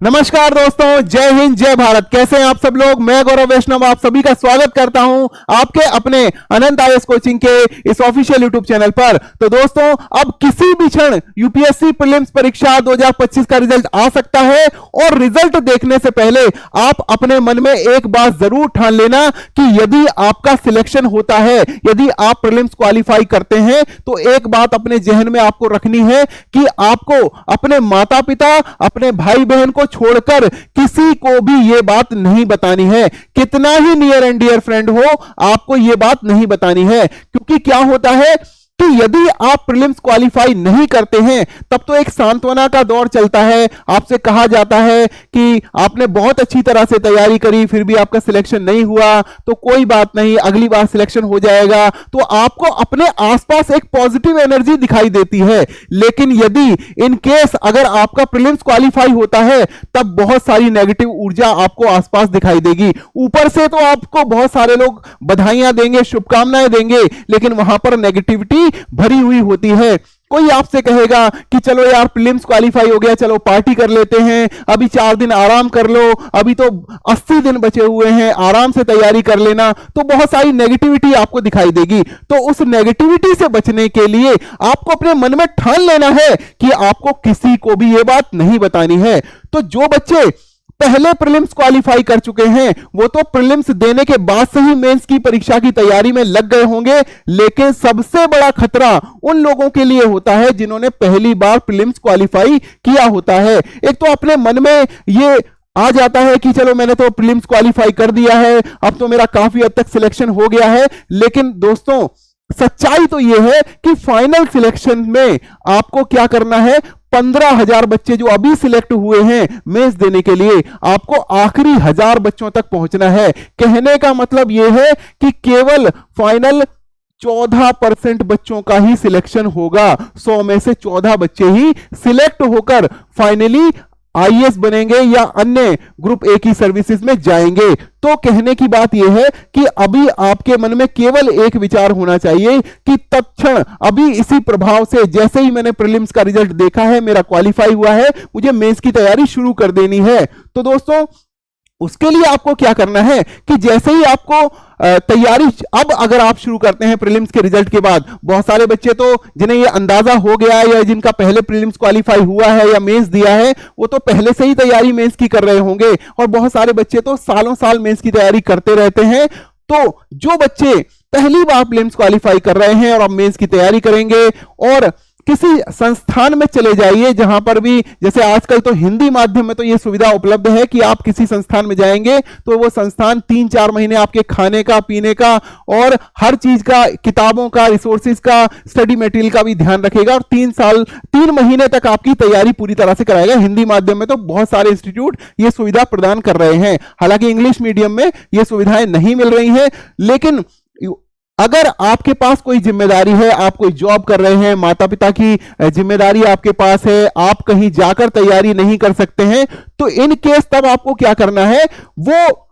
नमस्कार दोस्तों, जय हिंद जय भारत। कैसे हैं आप सब लोग। मैं गौरव वैष्णव आप सभी का स्वागत करता हूं आपके अपने अनंत आईएएस कोचिंग के इस ऑफिशियल यूट्यूब चैनल पर। तो दोस्तों, अब किसी भी क्षण यूपीएससी प्रीलिम्स परीक्षा 2025 का रिजल्ट आ सकता है और रिजल्ट देखने से पहले आप अपने मन में एक बात जरूर ठान लेना कि यदि आपका सिलेक्शन होता है, यदि आप प्रीलिम्स क्वालिफाई करते हैं, तो एक बात अपने जहन में आपको रखनी है कि आपको अपने माता पिता, अपने भाई बहन को छोड़कर किसी को भी यह बात नहीं बतानी है। कितना ही नियर एंड डियर फ्रेंड हो, आपको यह बात नहीं बतानी है। क्योंकि क्या होता है कि यदि आप प्रीलिम्स क्वालिफाई नहीं करते हैं, तब तो एक सांत्वना का दौर चलता है। आपसे कहा जाता है कि आपने बहुत अच्छी तरह से तैयारी करी, फिर भी आपका सिलेक्शन नहीं हुआ, तो कोई बात नहीं, अगली बार सिलेक्शन हो जाएगा। तो आपको अपने आसपास एक पॉजिटिव एनर्जी दिखाई देती है। लेकिन यदि इन केस अगर आपका प्रीलिम्स क्वालिफाई होता है, तब बहुत सारी नेगेटिव ऊर्जा आपको आसपास दिखाई देगी। ऊपर से तो आपको बहुत सारे लोग बधाइयां देंगे, शुभकामनाएं देंगे, लेकिन वहां पर नेगेटिविटी भरी हुई होती है। कोई आपसे कहेगा कि चलो यार प्रीलिम्स क्वालिफाई हो गया, चलो पार्टी कर लेते हैं, अभी 4 दिन आराम कर लो, अभी तो 80 दिन बचे हुए हैं, आराम से तैयारी कर लेना। तो बहुत सारी नेगेटिविटी आपको दिखाई देगी। तो उस नेगेटिविटी से बचने के लिए आपको अपने मन में ठान लेना है कि आपको किसी को भी यह बात नहीं बतानी है। तो जो बच्चे पहले प्रीलिम्स क्वालिफाई कर चुके हैं, वो तो प्रीलिम्स देने के बाद से ही मेंस की परीक्षा की तैयारी में लग गए होंगे। लेकिन सबसे बड़ा खतरा उन लोगों के लिए होता है जिन्होंने पहली बार प्रीलिम्स क्वालिफाई किया होता है। एक तो अपने मन में ये आ जाता है कि चलो मैंने तो प्रीलिम्स क्वालिफाई कर दिया है, अब तो मेरा काफी हद तक सिलेक्शन हो गया है। लेकिन दोस्तों, सच्चाई तो यह है कि फाइनल सिलेक्शन में आपको क्या करना है। 15,000 बच्चे जो अभी सिलेक्ट हुए हैं मेंस देने के लिए, आपको आखिरी 1000 बच्चों तक पहुंचना है। कहने का मतलब यह है कि केवल फाइनल 14% बच्चों का ही सिलेक्शन होगा। 100 में से 14 बच्चे ही सिलेक्ट होकर फाइनली आईएएस बनेंगे या अन्य ग्रुप ए की सर्विसेज में जाएंगे। तो कहने की बात यह है कि अभी आपके मन में केवल एक विचार होना चाहिए कि तत्क्षण अभी इसी प्रभाव से, जैसे ही मैंने प्रीलिम्स का रिजल्ट देखा है, मेरा क्वालिफाई हुआ है, मुझे मेंस की तैयारी शुरू कर देनी है। तो दोस्तों, उसके लिए आपको क्या करना है कि जैसे ही आपको तैयारी अब अगर आप शुरू करते हैं प्रीलिम्स के रिजल्ट के बाद, बहुत सारे बच्चे तो जिन्हें ये अंदाजा हो गया है या जिनका पहले प्रीलिम्स क्वालिफाई हुआ है या मेंस दिया है, वो तो पहले से ही तैयारी मेंस की कर रहे होंगे। और बहुत सारे बच्चे तो सालों साल मेंस की तैयारी करते रहते हैं। तो जो बच्चे पहली बार प्रीलिम्स क्वालिफाई कर रहे हैं और अब मेंस की तैयारी करेंगे, और किसी संस्थान में चले जाइए जहां पर भी, जैसे आजकल तो हिंदी माध्यम में तो यह सुविधा उपलब्ध है कि आप किसी संस्थान में जाएंगे तो वो संस्थान 3-4 महीने आपके खाने का, पीने का और हर चीज का, किताबों का, रिसोर्सेज का, स्टडी मटेरियल का भी ध्यान रखेगा और 3 महीने तक आपकी तैयारी पूरी तरह से कराएगा। हिंदी माध्यम में तो बहुत सारे इंस्टीट्यूट ये सुविधा प्रदान कर रहे हैं। हालांकि इंग्लिश मीडियम में ये सुविधाएं नहीं मिल रही हैं। लेकिन अगर आपके पास कोई जिम्मेदारी है, आप कोई जॉब कर रहे हैं, माता पिता की जिम्मेदारी आपके पास है, आप कहीं जाकर तैयारी नहीं कर सकते हैं, तो इन केस तब आपको क्या करना है, वो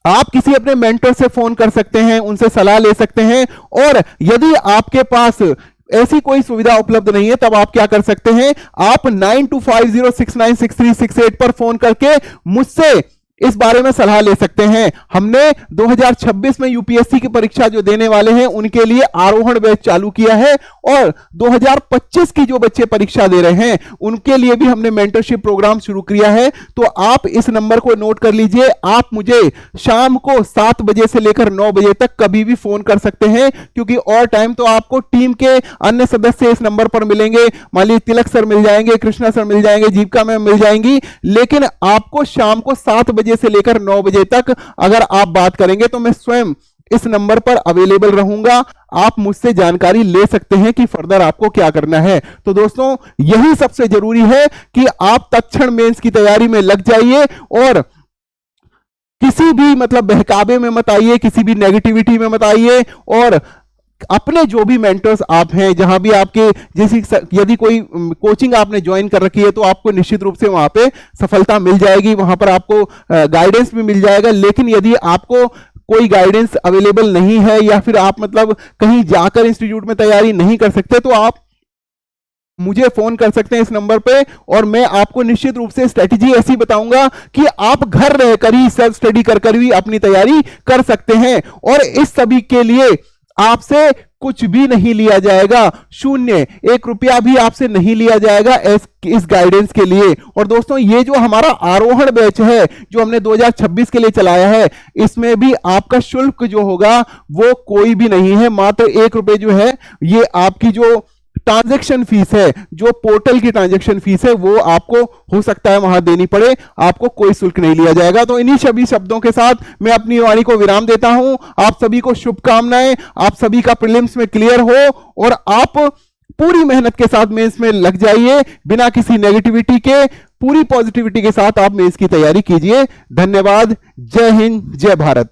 आप किसी अपने मेंटर से फोन कर सकते हैं, उनसे सलाह ले सकते हैं। और यदि आपके पास ऐसी कोई सुविधा उपलब्ध नहीं है, तब आप क्या कर सकते हैं, आप 9250696368 पर फोन करके मुझसे इस बारे में सलाह ले सकते हैं। हमने 2026 में यूपीएससी की परीक्षा जो देने वाले हैं उनके लिए आरोहण बैच चालू किया है, और 2025 की जो बच्चे परीक्षा दे रहे हैं उनके लिए भी हमने मेंटरशिप प्रोग्राम शुरू किया है। तो आप इस नंबर को नोट कर लीजिए। आप मुझे शाम को 7 बजे से लेकर 9 बजे तक कभी भी फोन कर सकते हैं, क्योंकि और टाइम तो आपको टीम के अन्य सदस्य इस नंबर पर मिलेंगे। मान लीजिए तिलक सर मिल जाएंगे, कृष्णा सर मिल जाएंगे, जीविका मैम मिल जाएंगी। लेकिन आपको शाम को 7 बजे से लेकर 9 बजे तक अगर आप बात करेंगे तो मैं स्वयं इस नंबर पर अवेलेबल रहूंगा। आप मुझसे जानकारी ले सकते हैं कि फर्दर आपको क्या करना है। तो दोस्तों, यही सबसे जरूरी है कि आप तत्क्षण मेंस की तैयारी में लग जाइए और किसी भी बहकावे में मत आइए, किसी भी नेगेटिविटी में मत आइए। और अपने जो भी मेंटर्स आप हैं, जहां भी आपके जैसी यदि कोई कोचिंग आपने ज्वाइन कर रखी है, तो आपको निश्चित रूप से वहां पे सफलता मिल जाएगी, वहां पर आपको गाइडेंस भी मिल जाएगा। लेकिन यदि आपको कोई गाइडेंस अवेलेबल नहीं है या फिर आप कहीं जाकर इंस्टीट्यूट में तैयारी नहीं कर सकते, तो आप मुझे फोन कर सकते हैं इस नंबर पे, और मैं आपको निश्चित रूप से स्ट्रेटेजी ऐसी बताऊंगा कि आप घर रहकर ही सेल्फ स्टडी कर भी अपनी तैयारी कर सकते हैं। और इस सभी के लिए आपसे कुछ भी नहीं लिया जाएगा, शून्य, 1 रुपया भी आपसे नहीं लिया जाएगा इस गाइडेंस के लिए। और दोस्तों, ये जो हमारा आरोहण बैच है जो हमने 2026 के लिए चलाया है, इसमें भी आपका शुल्क जो होगा वो कोई भी नहीं है, मात्र 1 रुपये जो है ये आपकी जो ट्रांजैक्शन फीस है, जो पोर्टल की ट्रांजैक्शन फीस है, वो आपको हो सकता है वहां देनी पड़े, आपको कोई शुल्क नहीं लिया जाएगा। तो इन्हीं सभी शब्दों के साथ मैं अपनी वाणी को विराम देता हूं। आप सभी को शुभकामनाएं, आप सभी का प्रीलिम्स में क्लियर हो और आप पूरी मेहनत के साथ मेंस में लग जाइए, बिना किसी नेगेटिविटी के, पूरी पॉजिटिविटी के साथ आप मेंस की तैयारी कीजिए। धन्यवाद। जय हिंद, जय भारत।